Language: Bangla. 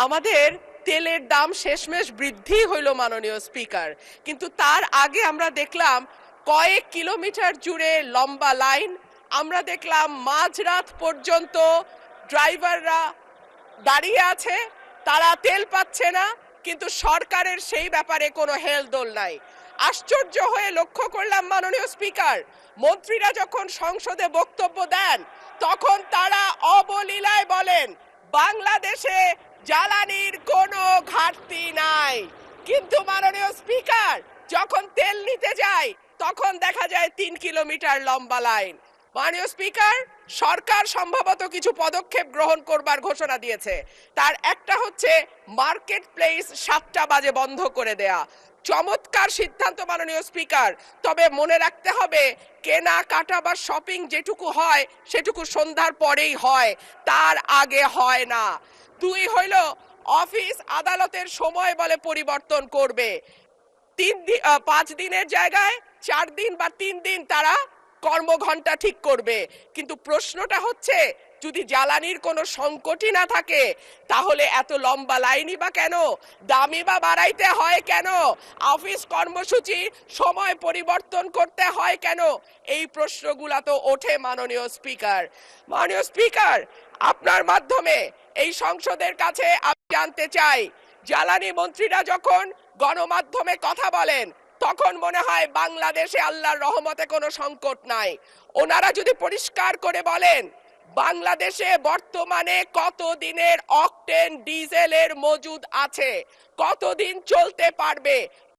আমাদের তেলের দাম শেষমেশ বৃদ্ধি হইল মাননীয় স্পিকার, কিন্তু তার আগে আমরা দেখলাম কয়েক কিলোমিটার জুড়ে লম্বা লাইন। আমরা দেখলাম মাঝরাত পর্যন্ত ড্রাইভাররা দাঁড়িয়ে আছে, তারা তেল পাচ্ছে না, কিন্তু সরকারের সেই ব্যাপারে কোনো হেলদোল নাই। আশ্চর্য হয়ে লক্ষ্য করলাম মাননীয় স্পিকার, মন্ত্রীরা যখন সংসদে বক্তব্য দেন তখন তারা অবলীলায় বলেন বাংলাদেশে জ্বালানির কোনো ঘাটতি নাই, কিন্তু মাননীয় স্পিকার যখন তেল নিতে যায় তখন দেখা যায় ৩ কিলোমিটার লম্বা লাইন। মাননীয় স্পিকার, সরকার সম্ভবত কিছু পদক্ষেপ গ্রহণ করবার ঘোষণা দিয়েছে। তার একটা হচ্ছে মার্কেট প্লেস ৭টা বাজে বন্ধ করে দেয়া। চমৎকার সিদ্ধান্ত মাননীয় স্পিকার, তবে মনে রাখতে হবে কেনাকাটা বা শপিং যেটুকু হয় সেটুকু সন্ধ্যার পরেই হয়, তার আগে হয় না। ২ হইল অফিস আদালতের সময় বলে পরিবর্তন করবে। ৫ দিনের জায়গায় ৪ দিন বা ৩ দিন তারা কর্মঘণ্টা ঠিক করবে, কিন্তু প্রশ্নটা হচ্ছে যদি জ্বালানির কোনো সংকটই না থাকে তাহলে এত লম্বা লাইনই বা কেন, দামই বা বাড়াইতে হয় কেন, অফিস কর্মসূচি সময় পরিবর্তন করতে হয় কেন? এই প্রশ্নগুলা তো ওঠে মাননীয় স্পিকার। মাননীয় স্পিকার, আপনার মাধ্যমে এই সংসদের কাছে আমি জানতে চাই, জ্বালানি মন্ত্রীরা যখন গণমাধ্যমে কথা বলেন তখন মনে হয় বাংলাদেশে আল্লাহর রহমতে কোনো সংকট নাই। ওনারা যদি পরিষ্কার করে বলেন বাংলাদেশে বর্তমানে কত দিনের অকটেন ডিজেলের মজুদ আছে, কতদিন চলতে পারবে,